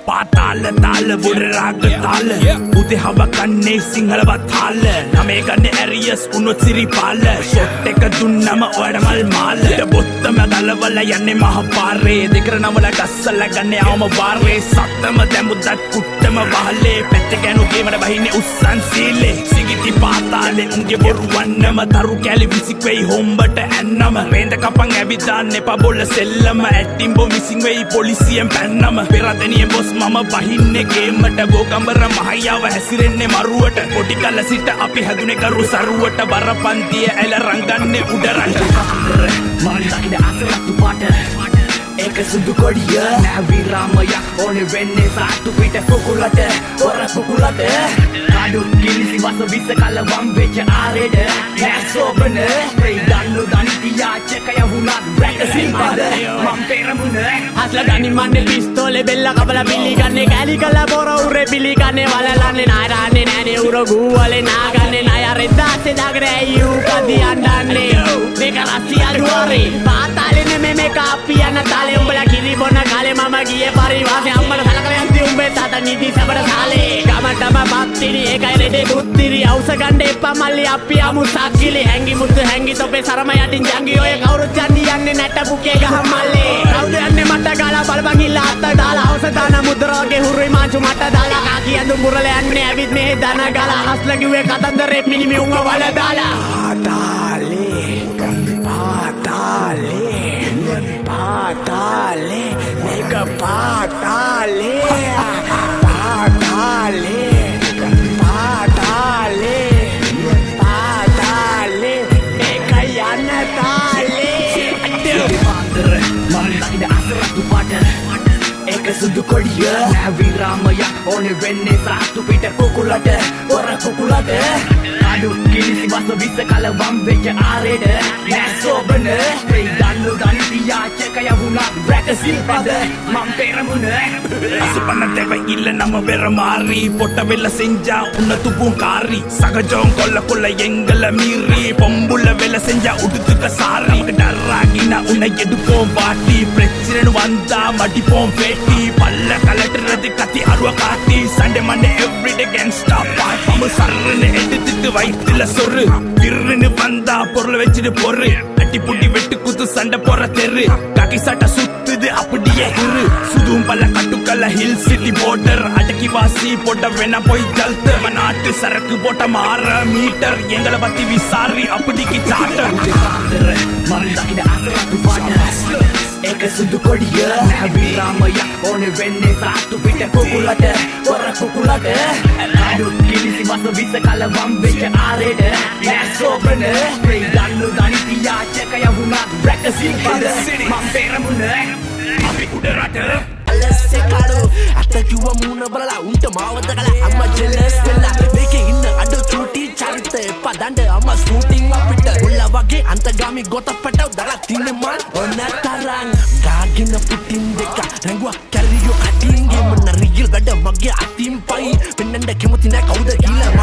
පාතාල තාල බොඩ රාග තාල උදේ හව කන්නේ සිංහල බතාල නමේ ගන්න ඇරියස් උනොත් සිරිපාල ෂොට් එක දුන්නම ඔයාට මල් මාල බොත්තම ගලවල යන්නේ මහ පාරේ දෙකර නමල ගස්සල ගන්න ආවම වාරේ සත්තම දැමුදත් කුට්ටම වහලේ පැත්ත ගෑනු ගේමන බහින්නේ උස්සන් සීලේ සිගිති පාතාලේ උන්ගේ බොරු වන්නම තරු කැලි විසික් වෙයි හොම්බට ඇන්නම වේඳ කපන් ඇවිදාන්න එපා බොල්ල සෙල්ලම ඇටිම්බෝ මිසින් වෙයි පොලිසියෙන් පැන්නම පෙරදෙනිය බොස් මම බහින්නේ ගේමට ගෝකම්බර මහයාව හැසිරෙන්නේ මරුවට පොඩි කල සිට අපි හැදුනේ කරු සරුවට බරපන්තිය ඇල රංගන්නේ උඩරට මම දකින අසරත්තු පාට ඒක සුදු කොඩිය නැවිරාමයක් ඕනේ වෙන්නේ සාට්ටු පිට කුකුලට හොර කුකුලට කාඩු කිලිසි වස විස කල වම් වෙච්ච ආරෙඩ නැසෝබන ප්‍රේ දන්නු දනිතියා චකය වුණත් රැකසින්පද මම් පෙරමුණ හස්ල ගනි මන්නේ පිස්තෝලේ බෙල්ල කපලා පිලි ගන්නේ කැලි කලා පොර උරේ පිලි ගන්නේ වලලන්නේ නාරන්නේ නෑනේ උර ගුවලේ නාගන්නේ ණය රෙද්දාසේ දාගෙන ඇයු කදි අඬන්නේ මේක රස්සිය අඩුවරේ පාතාලේ නෙමෙ මේක අපි යන තාලේ උඹලා කිරි බොන කාලේ මම ගියේ පරිවාසේ අම්මලා සලකලා යන්ති උඹේ තාතා නීති සබර සාලේ ගමටම පත්තිරි ඒකයි රෙදේ කුත්තිරි අවුස ගන්න එපා මල්ලි අපි යමු සක්කිලි හැංගි මුතු හැංගි තොපේ සරම යටින් ජංගි ඔය කවුරුත් යන්නේ යන්නේ නැට පුකේ ගහ මල්ලේ කවුද යන්නේ මට ගාලා බලපන් ඉල්ල අත්ත දාලා අවස දාන මුද්‍රාගේ හුරුයි මාංචු මට දාලා කාකි ඇඳු මුරල යන්නේ ඇවිත් මේ දන ගාලා හස්ල කිව්වේ කතන්දරේ මිනිමි උංග වල දාලා පාතාලේ මේක පාතාලේ මේක යන තාලේ පාතර මම දකින අසරත්තු පාට ඒක සුදු කොඩිය නැවිරාමයක් ඕනේ වෙන්නේ සාට්ටු පිට කුකුලට හොර කුකුලට කාඩු කිලිසි වස විස කල වම් වෙච්ච ආරෙඩ නැසෝබන ප්‍රේ දන්නු දනිතියා චකය වුණත් රැකසින්පද මම් පෙරමුණ අසපන්න තෙව ඉල්ල නම වෙරමාරි පොට වෙල්ල செஞ்சா உன்ன துப்பும் காரி சகஜம் கொல்ல கொல்ல எங்கள மீறி பொம்புள்ள வேலை செஞ்சா உடுத்துக்க சாரி டர்ராகினா உன்னை எடுப்போம் பாட்டி பிரச்சனை வந்தா மடிப்போம் பேட்டி பல்ல கலட்டுறது கத்தி அருவ காட்டி சண்டே மண்டே எவ்ரிடே கேங்ஸ்டா பாட்டி சர்ன்னு எடுத்துட்டு வயிற்றுல சொரு விருன்னு வந்தா பொருளை வச்சுட்டு பொறு அட்டி புட்டி வெட்டு குத்து சண்டை போற தெரு காக்கி சட்டை சுத்துது அப்படியே இரு சுதும் பல்ல கட்டுக்கல்ல ஹில் சிட்டி போர்டர் அடக்கி வாசி போட்ட வேணா போய் ஜல்த்து நாட்டு சரக்கு போட்ட மாற மீட்டர் எங்களை பத்தி விசாரி அப்படிக்கு சாட்டர் மறந்தாக்கிட அசரத்து பாட்ட ඒක සුදු කොඩිය නැවිරාමයක් ඕනේ වෙන්නේ සාට්ටු පිට කුකුලට හොර කුකුලට කාඩු කිලිසි වස විස කල වම් වෙච්ච ආරෙඩ නැසෝබන ප්‍රේ දන්නු දනිතියා චකය වුණත් රැකසින්පද මම් පෙරමුණ අපි උඩරට අලස්සේ කාඩු අත කිව්ව මූණ බලලා උන්ට මාවත කලා අම්මා ජෙලස් වෙලා මේකේ ඉන්න අඩ චූටි චරිත එපා දඬ අම්මා ෂූටින් අපිට උල්ලා වගේ අන්තගාමි ගොත පැටව දලා තින්නේ මල් ඔන්න තරං ගාගෙන පුටින් දෙක රැඟුවා කැරියෝ අටින්ගේ මොන රියල් වැඩ මගේ අතින් පයි පෙන්නන්න කැමති නෑ කවුද කියලා මම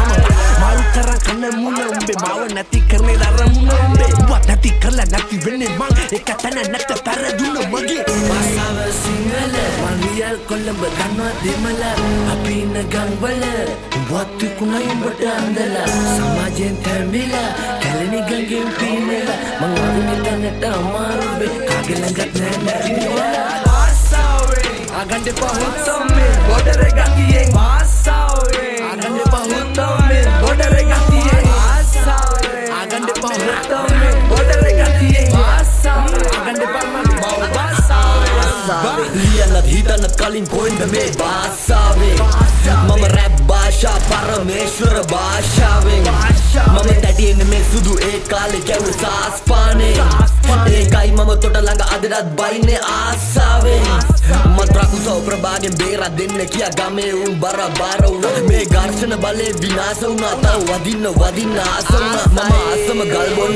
මාරු තරං කන්න මුණ උඹේ මාව නැති කරන්නේ දරමුණ උඹේ වත් නැති කරලා නැති වෙන්නේ මං එක තැන නැත පෙරදුන මගේ භාෂාව සිංහල මලියල් කොළඹ දන්නවා දෙමළ අපි ඉන්න ගම්වල වත් කුණයි උඹට අන්දලා සමාජයෙන් තැඹිලා කැලණි ගඟෙන් පීනලා මං ආවේ තැනට අමාරුවේ කාගේ ළඟත් නෑ නැරිලා භාෂාවේ අගන්ඩේ පහුත්තම්මේ බෝඩර් එක ගියේ භාෂාවේ අගන්ඩේ පහුත්තම්මේ බෝඩර් එක ගියේ භාෂාවේ අගන්ඩේ පහුත්තම්මේ බෝඩර් එක ගියේ භාෂාවේ අගන්ඩේ පහුත්තම්මේ භාෂාවේ ලියන්නත් හිතන්නත් කලින් කොහෙන්ද මේ භාෂාවේ මම රැප් භාෂා පරමේශ්වර භාෂාවෙන් මම තැටියෙන්නේ මේ සුදු ඒ කාලේ කැවුවේ සාස්පානේ ඒකයි මම තොට ළඟ අදටත් බයින්නේ ආසාවෙන් මත්‍රාකුසව ප්‍රභාගෙන් බේරා දෙන්න කියා ගමේ උන් බර වුණා මේ ඝර්ෂණ බලේ විනාශ වුණා තව වදින්න ආස වුණා මම ආසම ගල් බොන්න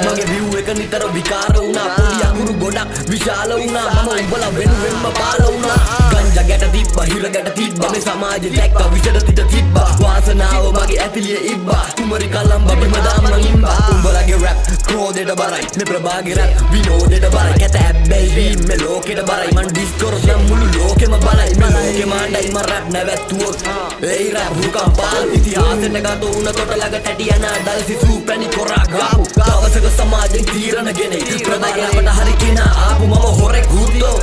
මගේ view එක නිතර විකාර වුණා පොඩි අකුරු ගොඩක් විශාල වුණා මම උඹලා වෙනුවෙන්ම පාල වුණා ගංජා ගැට තිබ්බා හිර ගැට තිබ්බා මේ සමාජෙ දැක්කා විෂද තිත තිබ්බා වාසනාව මගේ ඇතිලිය ඉබ්බා කුමරි කලම් බබිම දාමන් ඉම්බා උඹලගේ රැප් ක්‍රෝධයට බරයි මේ ප්‍රභාගේ රැප් විනෝදයට බරයි කැත හැබැයි මේ ලෝකෙට බරයි මන් ඩිස්කෝරස් නම් මුළු ලෝකෙම බලයි මේ ලෝකෙම කණ්ඩයි ම රැප් නැවැත්තුවොත් ඒ රැප් හුකම්පාල් ඉතිහාසෙට ගත වුණ කොට ළඟ ටැටියන ඩල් සිසු පැණි කොරා ගාපු දවසක සමාජෙන් තීරණ ගෙන ප්‍රධාන අපට හරි කෙනා ආපු මම හොරෙක් හුද්දෝ